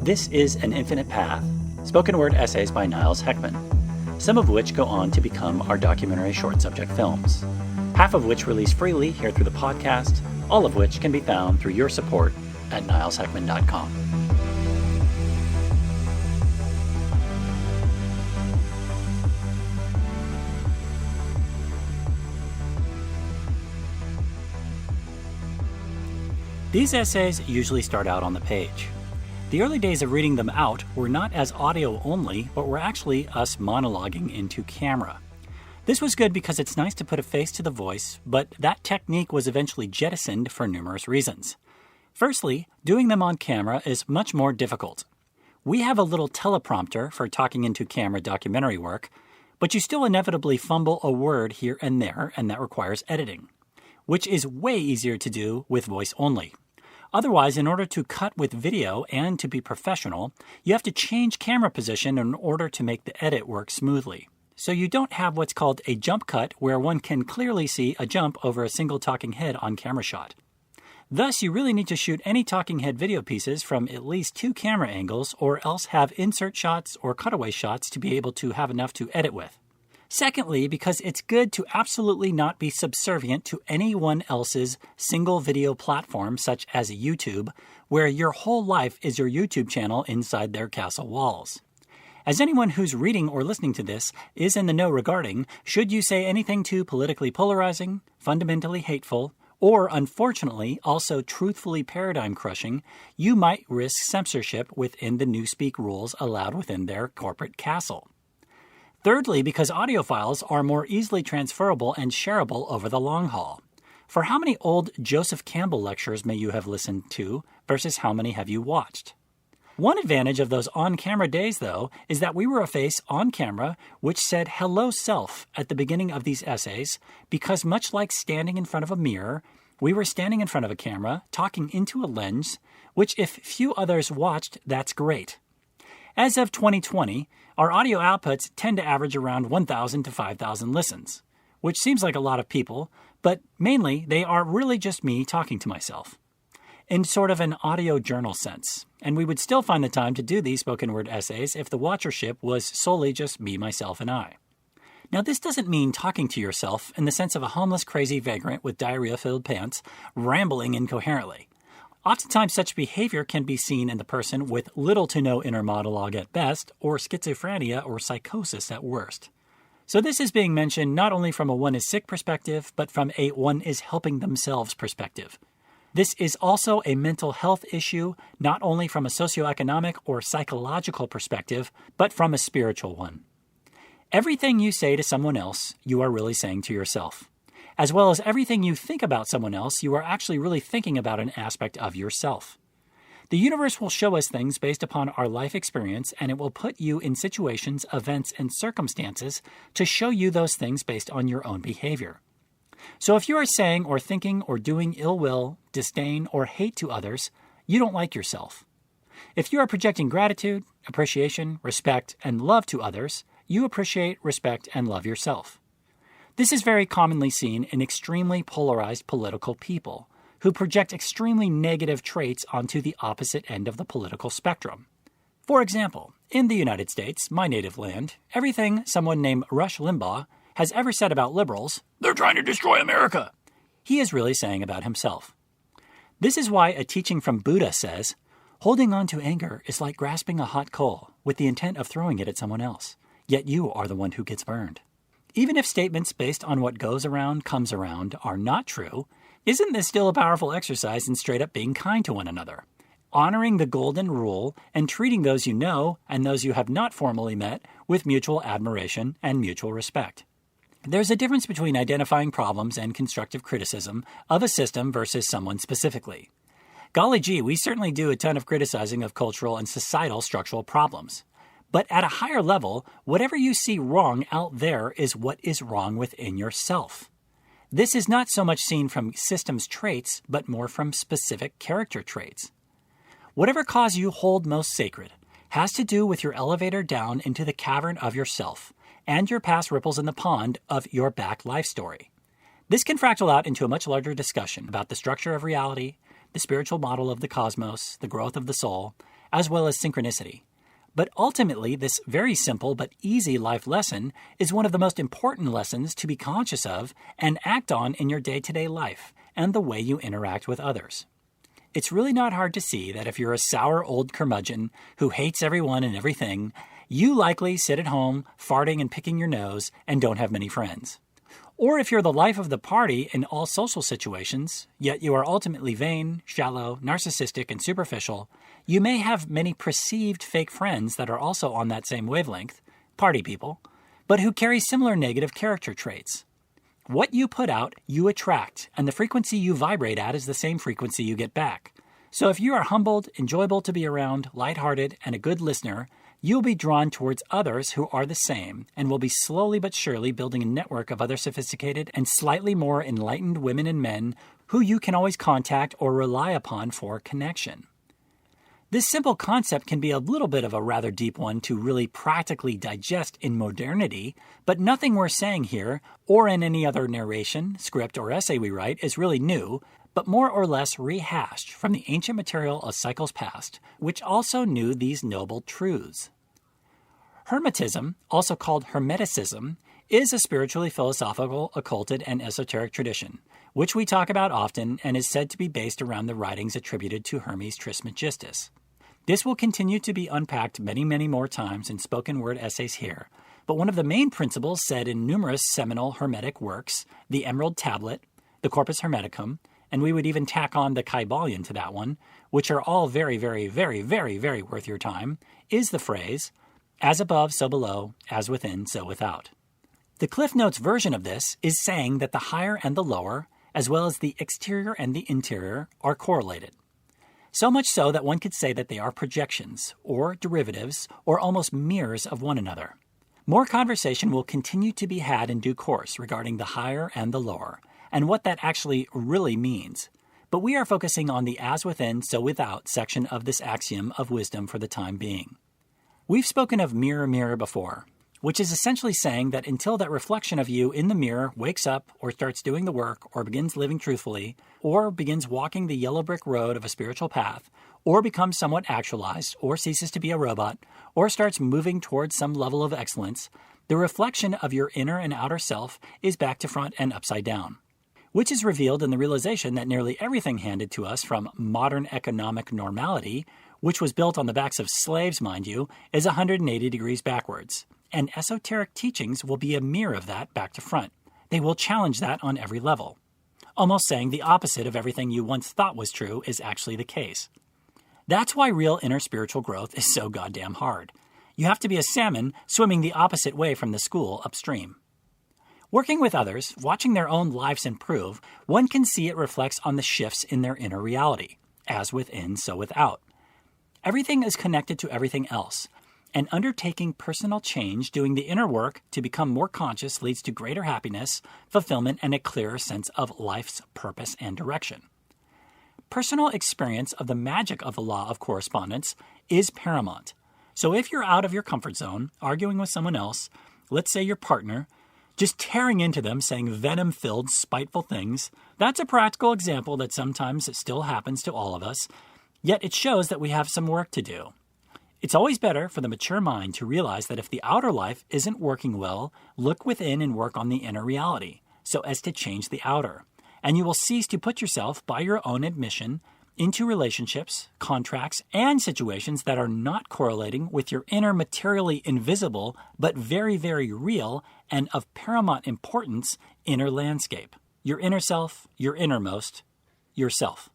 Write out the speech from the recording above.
This is An Infinite Path, spoken word essays by Niles Heckman, some of which go on to become our documentary short subject films, half of which release freely here through the podcast, all of which can be found through your support at nilesheckman.com. These essays usually start out on the page. The early days of reading them out were not as audio only, but were actually us monologuing into camera. This was good because it's nice to put a face to the voice, but that technique was eventually jettisoned for numerous reasons. Firstly, doing them on camera is much more difficult. We have a little teleprompter for talking into camera documentary work, but you still inevitably fumble a word here and there, and that requires editing, which is way easier to do with voice only. Otherwise, in order to cut with video and to be professional, you have to change camera position in order to make the edit work smoothly. So you don't have what's called a jump cut, where one can clearly see a jump over a single talking head on camera shot. Thus, you really need to shoot any talking head video pieces from at least 2 camera angles, or else have insert shots or cutaway shots to be able to have enough to edit with. Secondly, because it's good to absolutely not be subservient to anyone else's single video platform, such as YouTube, where your whole life is your YouTube channel inside their castle walls. As anyone who's reading or listening to this is in the know regarding, should you say anything too politically polarizing, fundamentally hateful, or unfortunately also truthfully paradigm-crushing, you might risk censorship within the newspeak rules allowed within their corporate castle. Thirdly, because audio files are more easily transferable and shareable over the long haul. For how many old Joseph Campbell lectures may you have listened to versus how many have you watched? One advantage of those on-camera days, though, is that we were a face on camera which said hello self at the beginning of these essays, because much like standing in front of a mirror, we were standing in front of a camera, talking into a lens, which if few others watched, that's great. As of 2020, our audio outputs tend to average around 1,000 to 5,000 listens, which seems like a lot of people, but mainly they are really just me talking to myself, in sort of an audio journal sense, and we would still find the time to do these spoken word essays if the watchership was solely just me, myself, and I. Now, this doesn't mean talking to yourself in the sense of a homeless crazy vagrant with diarrhea-filled pants rambling incoherently. Oftentimes, such behavior can be seen in the person with little to no inner monologue at best, or schizophrenia or psychosis at worst. So this is being mentioned not only from a one is sick perspective, but from a one is helping themselves perspective. This is also a mental health issue, not only from a socioeconomic or psychological perspective, but from a spiritual one. Everything you say to someone else, you are really saying to yourself. As well as everything you think about someone else, you are actually really thinking about an aspect of yourself. The universe will show us things based upon our life experience, and it will put you in situations, events, and circumstances to show you those things based on your own behavior. So if you are saying or thinking or doing ill will, disdain, or hate to others, you don't like yourself. If you are projecting gratitude, appreciation, respect, and love to others, you appreciate, respect, and love yourself. This is very commonly seen in extremely polarized political people who project extremely negative traits onto the opposite end of the political spectrum. For example, in the United States, my native land, everything someone named Rush Limbaugh has ever said about liberals, "They're trying to destroy America," he is really saying about himself. This is why a teaching from Buddha says, holding on to anger is like grasping a hot coal with the intent of throwing it at someone else, yet you are the one who gets burned. Even if statements based on what goes around comes around are not true, isn't this still a powerful exercise in straight up being kind to one another? Honoring the golden rule and treating those you know and those you have not formally met with mutual admiration and mutual respect. There's a difference between identifying problems and constructive criticism of a system versus someone specifically. Golly gee, we certainly do a ton of criticizing of cultural and societal structural problems. But at a higher level, whatever you see wrong out there is what is wrong within yourself. This is not so much seen from systems traits, but more from specific character traits. Whatever cause you hold most sacred has to do with your elevator down into the cavern of yourself and your past ripples in the pond of your back life story. This can fractal out into a much larger discussion about the structure of reality, the spiritual model of the cosmos, the growth of the soul, as well as synchronicity. But ultimately, this very simple but easy life lesson is one of the most important lessons to be conscious of and act on in your day-to-day life and the way you interact with others. It's really not hard to see that if you're a sour old curmudgeon who hates everyone and everything, you likely sit at home farting and picking your nose and don't have many friends. Or if you're the life of the party in all social situations, yet you are ultimately vain, shallow, narcissistic, and superficial, you may have many perceived fake friends that are also on that same wavelength, party people, but who carry similar negative character traits. What you put out, you attract, and the frequency you vibrate at is the same frequency you get back. So if you are humbled, enjoyable to be around, lighthearted, and a good listener, you'll be drawn towards others who are the same and will be slowly but surely building a network of other sophisticated and slightly more enlightened women and men who you can always contact or rely upon for connection. This simple concept can be a little bit of a rather deep one to really practically digest in modernity, but nothing we're saying here or in any other narration, script, or essay we write is really new, but more or less rehashed from the ancient material of cycles past, which also knew these noble truths. Hermetism, also called Hermeticism, is a spiritually philosophical, occulted, and esoteric tradition, which we talk about often and is said to be based around the writings attributed to Hermes Trismegistus. This will continue to be unpacked many, many more times in spoken word essays here, but one of the main principles said in numerous seminal Hermetic works, the Emerald Tablet, the Corpus Hermeticum, and we would even tack on the Kybalion to that one, which are all very, very, very, very, very worth your time, is the phrase, as above, so below, as within, so without. The Cliff Notes version of this is saying that the higher and the lower, as well as the exterior and the interior, are correlated. So much so that one could say that they are projections, or derivatives, or almost mirrors of one another. More conversation will continue to be had in due course regarding the higher and the lower, and what that actually really means. But we are focusing on the as within, so without section of this axiom of wisdom for the time being. We've spoken of mirror, mirror before, which is essentially saying that until that reflection of you in the mirror wakes up or starts doing the work or begins living truthfully or begins walking the yellow brick road of a spiritual path or becomes somewhat actualized or ceases to be a robot or starts moving towards some level of excellence, the reflection of your inner and outer self is back to front and upside down, which is revealed in the realization that nearly everything handed to us from modern economic normality, which was built on the backs of slaves, mind you, is 180 degrees backwards. And esoteric teachings will be a mirror of that back to front. They will challenge that on every level, almost saying the opposite of everything you once thought was true is actually the case. That's why real inner spiritual growth is so goddamn hard. You have to be a salmon swimming the opposite way from the school upstream. Working with others, watching their own lives improve, one can see it reflects on the shifts in their inner reality, as within, so without. Everything is connected to everything else, and undertaking personal change, doing the inner work to become more conscious leads to greater happiness, fulfillment, and a clearer sense of life's purpose and direction. Personal experience of the magic of the law of correspondence is paramount. So if you're out of your comfort zone, arguing with someone else, let's say your partner, just tearing into them, saying venom-filled, spiteful things, that's a practical example that sometimes it still happens to all of us, yet it shows that we have some work to do. It's always better for the mature mind to realize that if the outer life isn't working well, look within and work on the inner reality, so as to change the outer. And you will cease to put yourself, by your own admission, into relationships, contracts, and situations that are not correlating with your inner materially invisible, but very, very real and of paramount importance inner landscape. Your inner self, your innermost, yourself.